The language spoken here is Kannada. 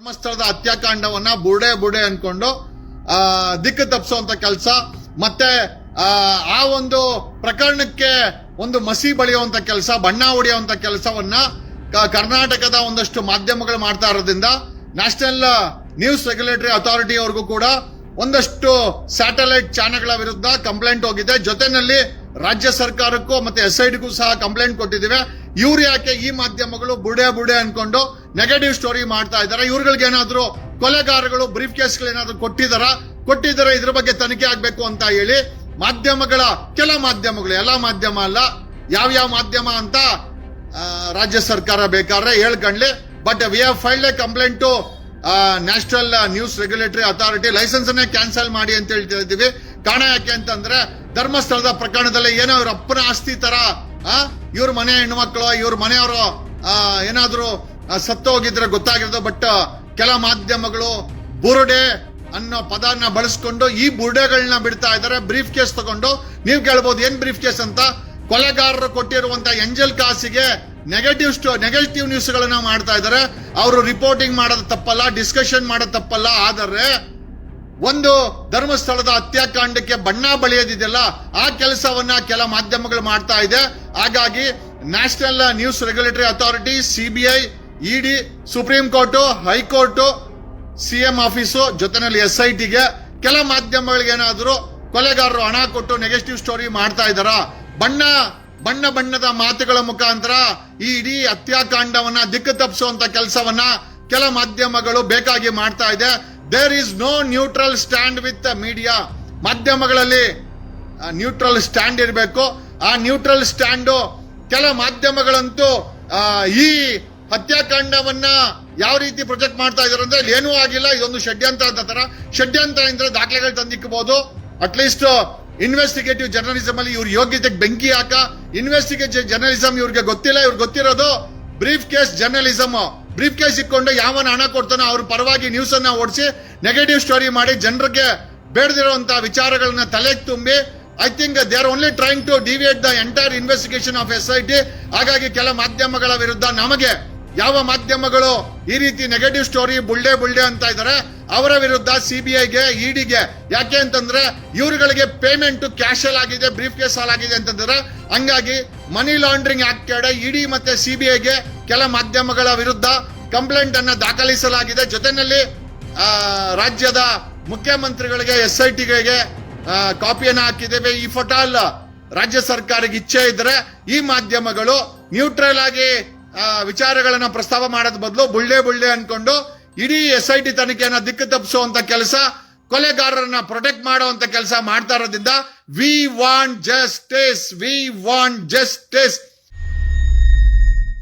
ಧರ್ಮಸ್ಥಳದ ಹತ್ಯಾಕಾಂಡವನ್ನ ಬುಡೆ ಅನ್ಕೊಂಡು ದಿಕ್ಕು ತಪ್ಪಿಸುವಂತ ಕೆಲಸ ಮತ್ತೆ ಆ ಒಂದು ಪ್ರಕರಣಕ್ಕೆ ಒಂದು ಮಸಿ ಬಳಿಯುವಂತ ಕೆಲಸ, ಬಣ್ಣ ಹೊಡೆಯುವಂತ ಕೆಲಸವನ್ನ ಕರ್ನಾಟಕದ ಒಂದಷ್ಟು ಮಾಧ್ಯಮಗಳು ಮಾಡ್ತಾ ಇರೋದ್ರಿಂದ ನ್ಯಾಷನಲ್ ನ್ಯೂಸ್ ರೆಗ್ಯುಲೇಟರಿ ಅಥಾರಿಟಿ ಅವ್ರಿಗೂ ಕೂಡ ಒಂದಷ್ಟು ಸ್ಯಾಟಲೈಟ್ ಚಾನೆಲ್ಗಳ ವಿರುದ್ಧ ಕಂಪ್ಲೇಂಟ್ ಹೋಗಿದೆ. ಜೊತೆನಲ್ಲಿ ರಾಜ್ಯ ಸರ್ಕಾರಕ್ಕೂ ಮತ್ತೆ SITಗೂ ಸಹ ಕಂಪ್ಲೇಂಟ್ ಕೊಟ್ಟಿದ್ದೇವೆ. ಇವ್ರು ಯಾಕೆ ಈ ಮಾಧ್ಯಮಗಳು ಬುಡೆ ಅನ್ಕೊಂಡು ನೆಗೆಟಿವ್ ಸ್ಟೋರಿ ಮಾಡ್ತಾ ಇದ್ದಾರೆ? ಇವ್ರುಗಳಿಗೆ ಏನಾದ್ರು ಕೊಲೆಗಾರಗಳು ಬ್ರೀಫ್ ಕೇಸ್ಗಳೇನಾದ್ರು ಕೊಟ್ಟಿದ್ದಾರೆ ಇದ್ರ ಬಗ್ಗೆ ತನಿಖೆ ಆಗ್ಬೇಕು ಅಂತ ಹೇಳಿ ಮಾಧ್ಯಮಗಳ ಕೆಲ ಮಾಧ್ಯಮಗಳು, ಎಲ್ಲಾ ಮಾಧ್ಯಮ ಅಲ್ಲ, ಯಾವ ಮಾಧ್ಯಮ ಅಂತ ರಾಜ್ಯ ಸರ್ಕಾರ ಬೇಕಾದ್ರೆ ಹೇಳ್ಕೊಂಡ್ಲಿ. But we have filed a complaint to national news regulatory authority. Licence ಅನ್ನೇ ಕ್ಯಾನ್ಸಲ್ ಮಾಡಿ ಅಂತ ಹೇಳ್ತಾ ಇದ್ದೀವಿ. ಕಾರಣ ಯಾಕೆ ಅಂತಂದ್ರೆ ಧರ್ಮಸ್ಥಳದ ಪ್ರಕರಣದಲ್ಲಿ ಏನೋ ಇವ್ರ ಅಪ್ಪನ ಆಸ್ತಿ ತರ ಇವ್ರ ಮನೆ ಹೆಣ್ಮಕ್ಳು, ಇವ್ರ ಮನೆಯವರು ಏನಾದ್ರು ಸತ್ತು ಹೋಗಿದ್ರೆ ಗೊತ್ತಾಗಿರೋದು. ಬಟ್ ಕೆಲ ಮಾಧ್ಯಮಗಳು ಬುರುಡೆ ಅನ್ನೋ ಪದನ ಬಳಸ್ಕೊಂಡು ಈ ಬುರುಡೆಗಳನ್ನ ಬಿಡ್ತಾ ಇದ್ದಾರೆ. ಬ್ರೀಫ್ ಕೇಸ್ ತಗೊಂಡು ನೀವು ಕೇಳ್ಬೋದು ಏನ್ ಬ್ರೀಫ್ ಕೇಸ್ ಅಂತ. ಕೊಲೆಗಾರರು ಕೊಟ್ಟಿರುವಂತ ಎಂಜಲ್ ಕಾಸಿಗೆ ನೆಗೆಟಿವ್ ನ್ಯೂಸ್ ಗಳನ್ನ ಮಾಡ್ತಾ ಇದ್ದಾರೆ. ಅವರು ರಿಪೋರ್ಟಿಂಗ್ ಮಾಡೋದು ತಪ್ಪಲ್ಲ, ಡಿಸ್ಕಷನ್ ಮಾಡೋದು ತಪ್ಪಲ್ಲ. ಆದರೆ ಒಂದು ಧರ್ಮಸ್ಥಳದ ಹತ್ಯಾಕಾಂಡಕ್ಕೆ ಬಣ್ಣ ಬಳಿಯೋದಿದೆಯಲ್ಲ, ಆ ಕೆಲಸವನ್ನ ಕೆಲ ಮಾಧ್ಯಮಗಳು ಮಾಡ್ತಾ ಇದೆ. ಹಾಗಾಗಿ national news regulatory authority, CBI, ED, supreme court, high court, CM office ಜೊತೆನಲ್ಲಿ SITಗೆ ಕೆಲ ಮಾಧ್ಯಮಗಳಿಗೆ ಏನಾದ್ರು ಕೊಲೆಗಾರರು ಹಣ ಕೊಟ್ಟು ನೆಗೆಟಿವ್ ಸ್ಟೋರಿ ಮಾಡ್ತಾ ಇದ್ದಾರಾ? ಬಣ್ಣದ ಮಾತುಗಳ ಮುಖಾಂತರ ಈ ಇಡೀ ಹತ್ಯಾಕಾಂಡವನ್ನ ದಿಕ್ಕು ತಪ್ಪಿಸುವಂತ ಕೆಲಸವನ್ನ ಕೆಲ ಮಾಧ್ಯಮಗಳು ಬೇಕಾಗಿ ಮಾಡ್ತಾ ಇದೆ. There is no neutral stand with media. ಮಾಧ್ಯಮಗಳಲ್ಲಿ ನ್ಯೂಟ್ರಲ್ ಸ್ಟ್ಯಾಂಡ್ ಇರಬೇಕು. ಆ ನ್ಯೂಟ್ರಲ್ ಸ್ಟ್ಯಾಂಡು ಕೆಲ ಮಾಧ್ಯಮಗಳಂತೂ ಈ ಹತ್ಯಾಕಾಂಡವನ್ನ ಯಾವ ರೀತಿ ಪ್ರೊಜೆಕ್ಟ್ ಮಾಡ್ತಾ ಇದಾರೆ ಅಂದ್ರೆ ಏನೂ ಆಗಿಲ್ಲ, ಇದೊಂದು ಷಡ್ಯಂತ್ರ ಅಂತ ತರ. ಷಡ್ಯಂತ್ರ ಅಂದ್ರೆ ದಾಖಲೆಗಳು ತಂದಿಕ್ಕಬಹುದು. ಅಟ್ಲೀಸ್ಟ್ ಇನ್ವೆಸ್ಟಿಗೇಟಿವ್ ಜರ್ನಲಿಸಂ ಅಲ್ಲಿ ಇವ್ರ ಯೋಗ್ಯತೆಗೆ ಬೆಂಕಿ ಹಾಕ. ಇನ್ವೆಸ್ಟಿಗೇಟಿವ್ ಜರ್ನಲಿಸಂ ಇವ್ರಿಗೆ ಗೊತ್ತಿಲ್ಲ. ಇವ್ರಿಗೆ ಗೊತ್ತಿರೋದು brief case journalism. Brief case ಇಟ್ಕೊಂಡು ಯಾವನ ಹಣ ಕೊಡ್ತಾನೋ ಅವ್ರ ಪರವಾಗಿ ನ್ಯೂಸ್ ಅನ್ನ ಓಡಿಸಿ ನೆಗೆಟಿವ್ ಸ್ಟೋರಿ ಮಾಡಿ ಜನರಿಗೆ ಬೇಡದಿರುವಂತ ವಿಚಾರಗಳನ್ನ ತಲೆಗೆ ತುಂಬಿ I think they are only trying to deviate the entire investigation of SIT. ಹಾಗಾಗಿ ಕೆಲ ಮಾಧ್ಯಮಗಳ ವಿರುದ್ಧ ನಮಗೆ ಯಾವ ಮಾಧ್ಯಮಗಳು ಈ ರೀತಿ ನೆಗೆಟಿವ್ ಸ್ಟೋರಿ ಬುಲ್ಡೆ ಅಂತ ಇದ್ದಾರೆ ಅವರ ವಿರುದ್ಧ CBIಗೆ, EDಗೆ. ಯಾಕೆ ಅಂತಂದ್ರೆ ಇವರುಗಳಿಗೆ ಪೇಮೆಂಟ್ ಕ್ಯಾಶ್ ಅಲ್ಲಿ ಆಗಿದೆ, ಬ್ರೀಫ್ ಕೇಸ್ ಅಲ್ಲಿ ಆಗಿದೆ ಅಂತಂದ್ರೆ. ಹಂಗಾಗಿ ಮನಿ ಲಾಂಡ್ರಿಂಗ್ ಆಕ್ಟ್ ಕೆಳ ED ಮತ್ತೆ CBIಗೆ ಕೆಲ ಮಾಧ್ಯಮಗಳ ವಿರುದ್ಧ ಕಂಪ್ಲೇಂಟ್ ಅನ್ನ ದಾಖಲಿಸಲಾಗಿದೆ. ಜೊತೆನಲ್ಲಿ ರಾಜ್ಯದ ಮುಖ್ಯಮಂತ್ರಿಗಳಿಗೆ, SITಗಳಿಗೆ ಕಾಪಿಯನ್ನು ಹಾಕಿದ್ದೇವೆ. ಈ ಫೋಟಾಲ್ ರಾಜ್ಯ ಸರ್ಕಾರಕ್ಕೆ ಇಚ್ಛೆ ಇದ್ರೆ ಈ ಮಾಧ್ಯಮಗಳು ನ್ಯೂಟ್ರಲ್ ಆಗಿ ವಿಚಾರಗಳನ್ನ ಪ್ರಸ್ತಾವ ಮಾಡೋದ್ ಬದಲು ಬುಲ್ಡೆ ಅನ್ಕೊಂಡು ಇಡೀ SIT ತನಿಖೆಯನ್ನ ದಿಕ್ಕು ತಪ್ಪಿಸುವಂತ ಕೆಲಸ, ಕೊಲೆಗಾರರನ್ನ ಪ್ರೊಟೆಕ್ಟ್ ಮಾಡುವಂತ ಕೆಲಸ ಮಾಡ್ತಾ ಇರೋದ್ರಿಂದ ವಿ ವಾಂಟ್ ಜಸ್ಟಿಸ್.